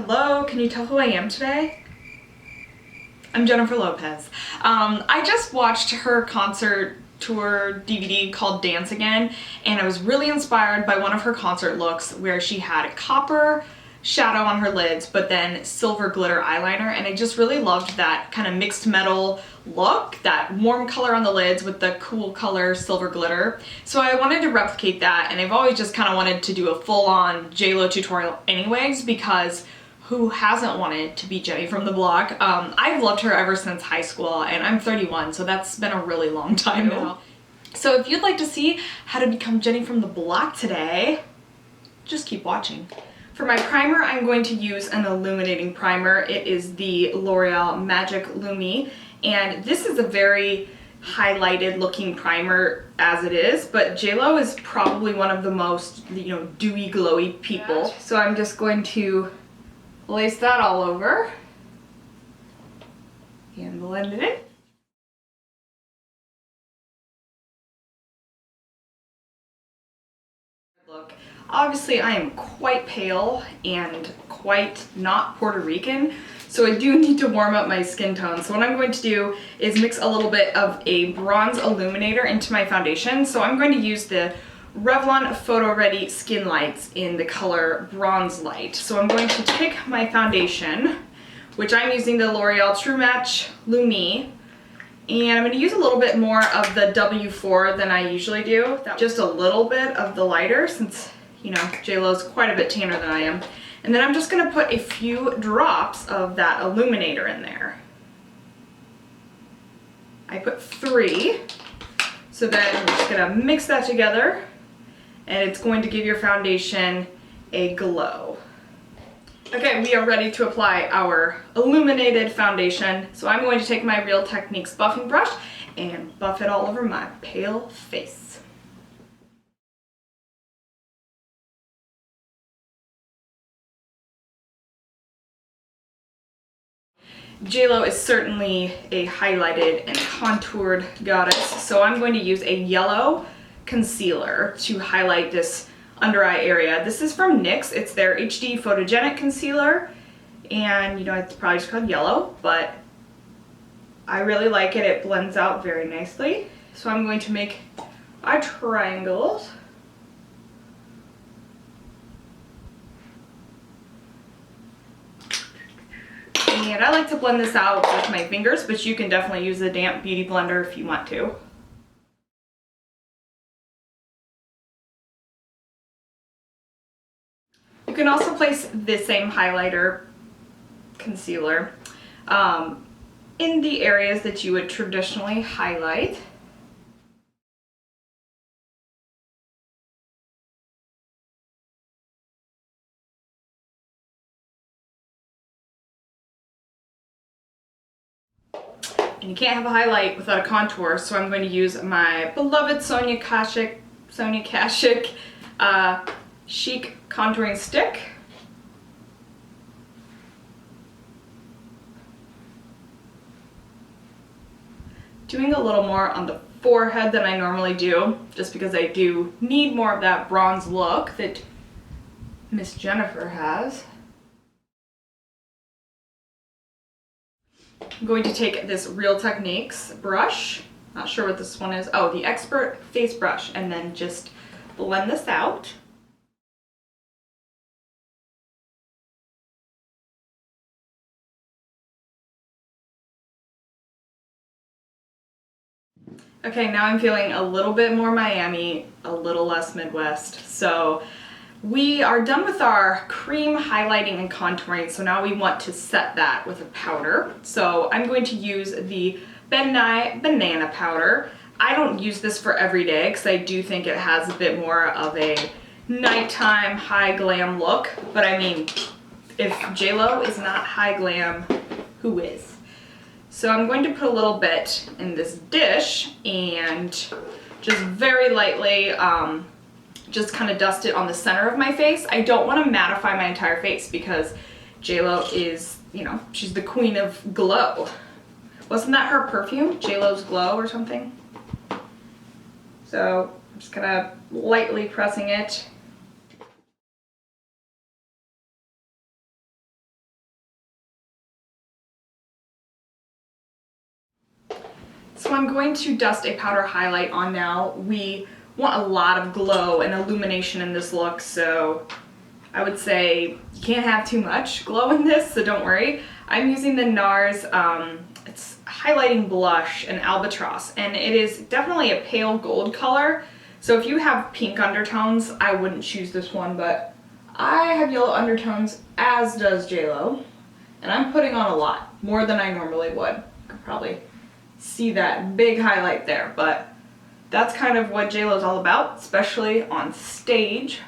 Hello, can you tell who I am today? I'm Jennifer Lopez. I just watched her concert tour DVD called Dance Again, and I was really inspired by one of her concert looks where she had a copper shadow on her lids but then silver glitter eyeliner, and I just really loved that kind of mixed metal look, that warm color on the lids with the cool color silver glitter. So I wanted to replicate that, and I've always just kind of wanted to do a full-on JLo tutorial anyways, because who hasn't wanted to be Jenny from the block? I've loved her ever since high school, and I'm 31, so that's been a really long time now. So if you'd like to see how to become Jenny from the block today, just keep watching. For my primer, I'm going to use an illuminating primer. It is the L'Oreal Magic Lumi, and this is a very highlighted looking primer as it is, but JLo is probably one of the most, dewy, glowy people. So I'm just going to lace that all over and blend it in. Look, obviously I am quite pale and quite not Puerto Rican, so I do need to warm up my skin tone. So what I'm going to do is mix a little bit of a bronze illuminator into my foundation. So I'm going to use the Revlon Photo Ready Skin Lights in the color Bronze Light. So I'm going to take my foundation, which I'm using the L'Oreal True Match Lumi, and I'm going to use a little bit more of the W4 than I usually do. Just a little bit of the lighter, since, JLo's quite a bit tanner than I am. And then I'm just going to put a few drops of that illuminator in there. I put 3. So then I'm just going to mix that together, and it's going to give your foundation a glow. Okay, we are ready to apply our illuminated foundation. So I'm going to take my Real Techniques buffing brush and buff it all over my pale face. JLo is certainly a highlighted and contoured goddess, so I'm going to use a yellow concealer to highlight this under eye area. This is from NYX. It's their HD Photogenic Concealer, and it's probably just called yellow, but I really like it. It blends out very nicely. So I'm going to make my triangles. And I like to blend this out with my fingers, but you can definitely use a damp beauty blender if you want to. You can also place this same highlighter concealer in the areas that you would traditionally highlight. And you can't have a highlight without a contour, so I'm going to use my beloved Sonia Kashuk Chic contouring stick. Doing a little more on the forehead than I normally do, just because I do need more of that bronze look that Miss Jennifer has. I'm going to take this Real Techniques brush, not sure what this one is, oh, the Expert Face Brush, and then just blend this out. Okay, now I'm feeling a little bit more Miami, a little less Midwest. So we are done with our cream highlighting and contouring, so now we want to set that with a powder. So I'm going to use the Nye Banana Powder. I don't use this for every day because I do think it has a bit more of a nighttime high glam look, but I mean, if JLo is not high glam, who is? So I'm going to put a little bit in this dish and just very lightly just kind of dust it on the center of my face. I don't want to mattify my entire face because JLo is, she's the queen of glow. Wasn't that her perfume? JLo's Glow or something? So I'm just kind of lightly pressing it So I'm going to dust a powder highlight on now. We want a lot of glow and illumination in this look, so I would say you can't have too much glow in this, so don't worry. I'm using the NARS, it's highlighting blush in Albatross, and it is definitely a pale gold color. So if you have pink undertones, I wouldn't choose this one, but I have yellow undertones, as does JLo, and I'm putting on a lot, more than I normally would. You could probably see that big highlight there, but that's kind of what JLo is all about, especially on stage.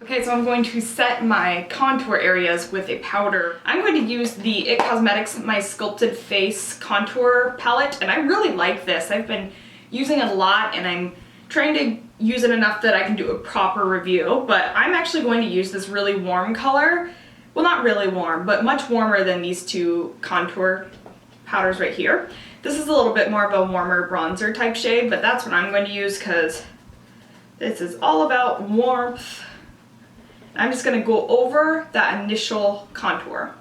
Okay, so I'm going to set my contour areas with a powder. I'm going to use the IT Cosmetics My Sculpted Face Contour Palette, and I really like this. I've been using it a lot, and I'm trying to use it enough that I can do a proper review, but I'm actually going to use this really warm color. Well, not really warm, but much warmer than these two contour powders right here. This is a little bit more of a warmer bronzer type shade, but that's what I'm going to use because this is all about warmth. I'm just going to go over that initial contour.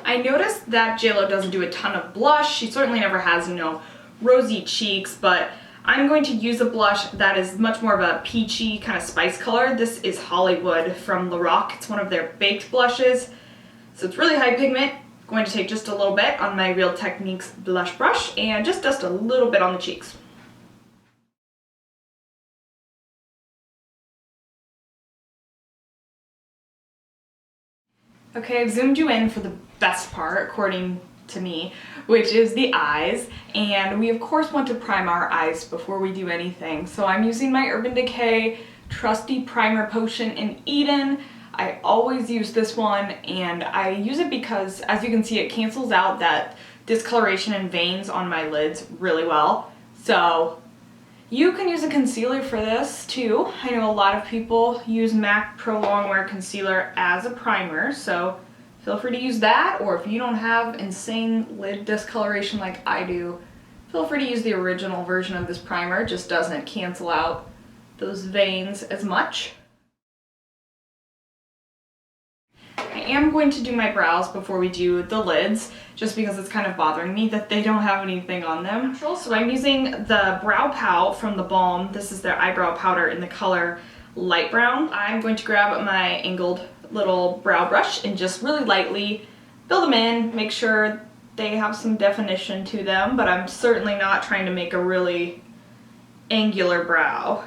I noticed that JLo doesn't do a ton of blush. She certainly never has, you know, rosy cheeks, but I'm going to use a blush that is much more of a peachy kind of spice color. This is Hollywood from LORAC. It's one of their baked blushes. So it's really high pigment. I'm going to take just a little bit on my Real Techniques blush brush and just dust a little bit on the cheeks. Okay, I've zoomed you in for the best part, according to me, which is the eyes. And we of course want to prime our eyes before we do anything. So I'm using my Urban Decay Trusty Primer Potion in Eden. I always use this one, and I use it because, as you can see, it cancels out that discoloration and veins on my lids really well. So you can use a concealer for this too. I know a lot of people use MAC Pro Longwear Concealer as a primer, so feel free to use that, or if you don't have insane lid discoloration like I do, feel free to use the original version of this primer. It just doesn't cancel out those veins as much. I am going to do my brows before we do the lids, just because it's kind of bothering me that they don't have anything on them. So I'm using the Brow Pow from TheBalm. This is their eyebrow powder in the color light brown. I'm going to grab my angled little brow brush and just really lightly fill them in, make sure they have some definition to them, but I'm certainly not trying to make a really angular brow.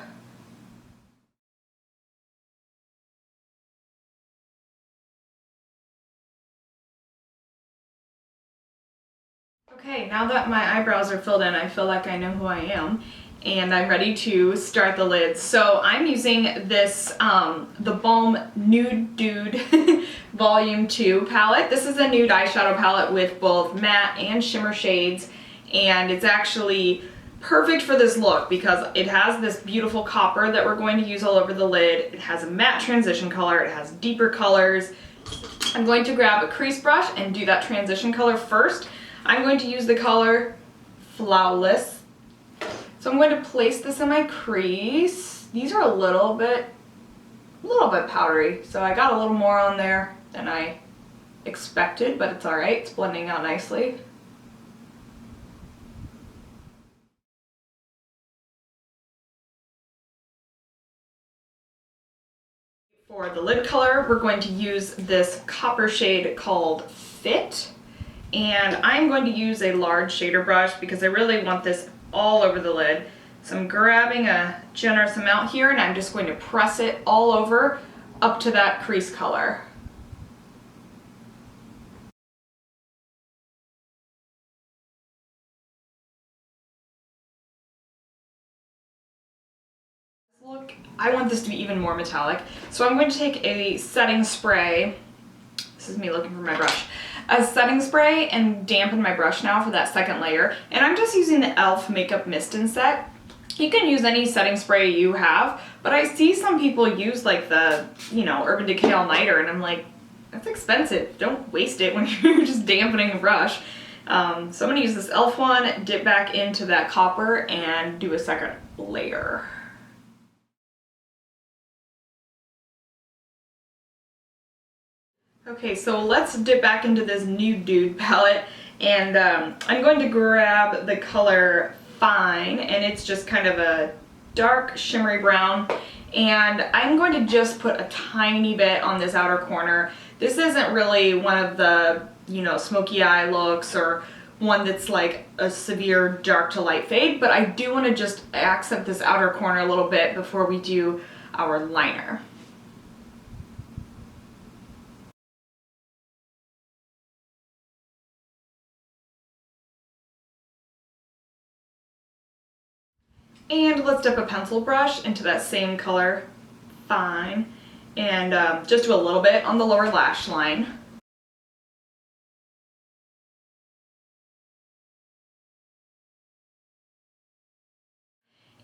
Okay, now that my eyebrows are filled in, I feel like I know who I am, and I'm ready to start the lids. So I'm using this TheBalm Nude Dude Volume 2 palette. This is a nude eyeshadow palette with both matte and shimmer shades, and it's actually perfect for this look because it has this beautiful copper that we're going to use all over the lid. It has a matte transition color, it has deeper colors. I'm going to grab a crease brush and do that transition color first. I'm going to use the color Flawless. So I'm going to place this in my crease. These are a little bit powdery, so I got a little more on there than I expected, but it's alright, it's blending out nicely. For the lid color, we're going to use this copper shade called Fit. And I'm going to use a large shader brush because I really want this all over the lid. So I'm grabbing a generous amount here and I'm just going to press it all over up to that crease color. Look, I want this to be even more metallic. So I'm going to take a setting spray. This is me looking for my brush. A setting spray and dampen my brush now for that second layer. And I'm just using the e.l.f. Makeup Mist and Set. You can use any setting spray you have, but I see some people use like the, you know, Urban Decay All Nighter, and I'm like, That's expensive. Don't waste it when you're just dampening a brush. So I'm going to use this e.l.f. one, dip back into that copper, and do a second layer. Okay, so let's dip back into this Nude palette, and I'm going to grab the color Fine, and it's just kind of a dark shimmery brown, and I'm going to just put a tiny bit on this outer corner. This isn't really one of the, you know, smoky eye looks or one that's like a severe dark to light fade, but I do want to just accent this outer corner a little bit before we do our liner. And let's dip a pencil brush into that same color, Fine, and just do a little bit on the lower lash line.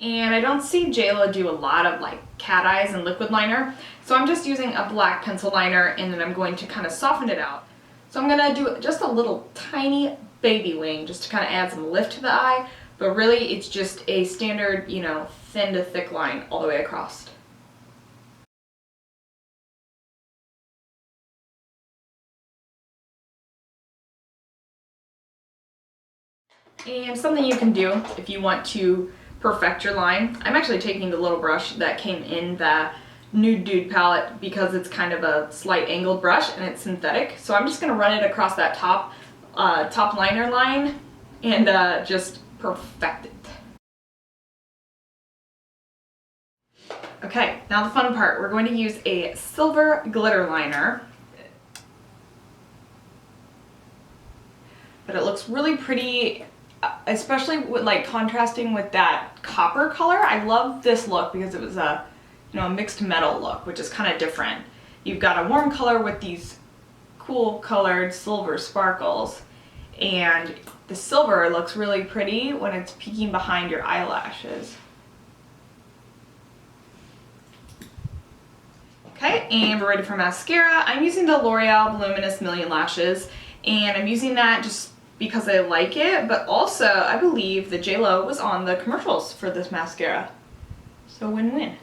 And I don't see JLo do a lot of like cat eyes and liquid liner, so I'm just using a black pencil liner, and then I'm going to kind of soften it out. So I'm going to do just a little tiny baby wing just to kind of add some lift to the eye, but really it's just a standard, you know, thin to thick line all the way across. And something you can do if you want to perfect your line, I'm actually taking the little brush that came in the Nude palette because it's kind of a slight angled brush and it's synthetic. So I'm just going to run it across that top liner line and just perfect it. Okay, now the fun part. We're going to use a silver glitter liner. But it looks really pretty, especially with like contrasting with that copper color. I love this look because it was a, you know, a mixed metal look, which is kind of different. You've got a warm color with these cool colored silver sparkles, and the silver looks really pretty when it's peeking behind your eyelashes. Okay, and we're ready for mascara. I'm using the L'Oreal Voluminous Million Lashes, and I'm using that just because I like it, but also I believe that JLo was on the commercials for this mascara. So win-win.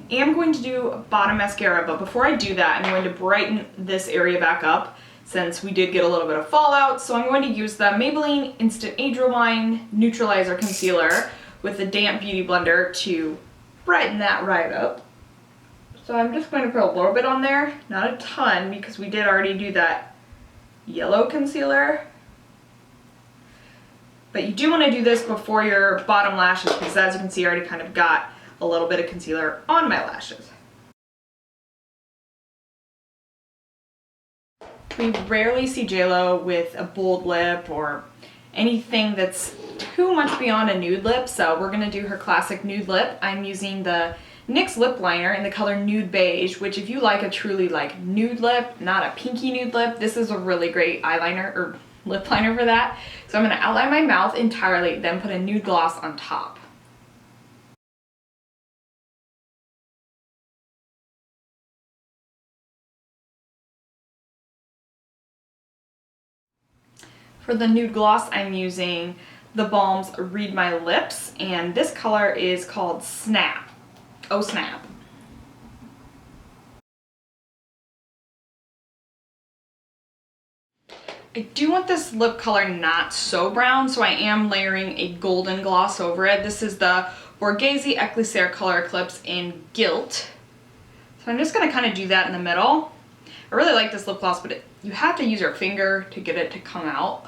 I am going to do bottom mascara, but before I do that, I'm going to brighten this area back up since we did get a little bit of fallout. So I'm going to use the Maybelline Instant Age Rewind Neutralizer Concealer with the damp beauty blender to brighten that right up. So I'm just going to put a little bit on there, not a ton, because we did already do that yellow concealer. But you do want to do this before your bottom lashes because, as you can see, I already kind of got a little bit of concealer on my lashes. We rarely see JLo with a bold lip or anything that's too much beyond a nude lip, so we're going to do her classic nude lip. I'm using the NYX lip liner in the color Nude Beige, which if you like a truly like nude lip, not a pinky nude lip, this is a really great eyeliner or lip liner for that. So I'm going to outline my mouth entirely, then put a nude gloss on top. For the nude gloss, I'm using TheBalm's Read My Lips, and this color is called Snap. Oh snap. I do want this lip color not so brown, so I am layering a golden gloss over it. This is the Borghese Eclair Color Eclipse in Gilt. So I'm just going to kind of do that in the middle. I really like this lip gloss, but you have to use your finger to get it to come out.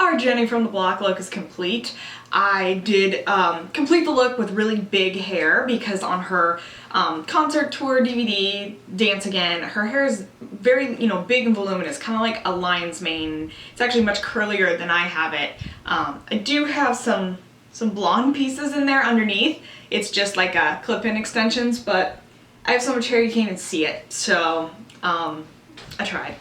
Our Jenny from the Block look is complete. I did complete the look with really big hair because on her concert tour DVD, Dance Again, her hair is very, you know, big and voluminous, kind of like a lion's mane. It's actually much curlier than I have it. I do have some blonde pieces in there underneath. It's just like clip-in extensions, but I have so much hair you can't even see it, so I tried.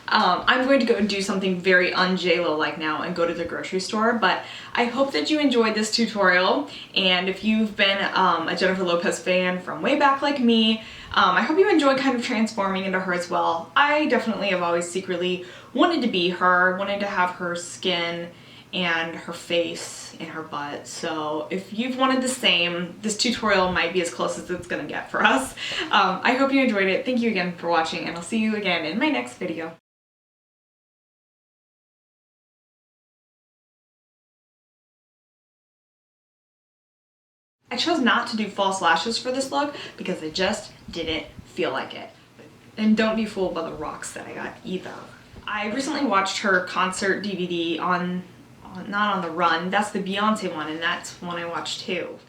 I'm going to go do something very un-JLo-like now and go to the grocery store, but I hope that you enjoyed this tutorial, and if you've been a Jennifer Lopez fan from way back like me, I hope you enjoyed kind of transforming into her as well. I definitely have always secretly wanted to be her, wanted to have her skin and her face and her butt. So if you've wanted the same, this tutorial might be as close as it's gonna get for us. I hope you enjoyed it. Thank you again for watching, and I'll see you again in my next video. I chose not to do false lashes for this look because I just didn't feel like it. And don't be fooled by the rocks that I got either. I recently watched her concert DVD on not on the Run, that's the Beyonce one, and that's one I watched too.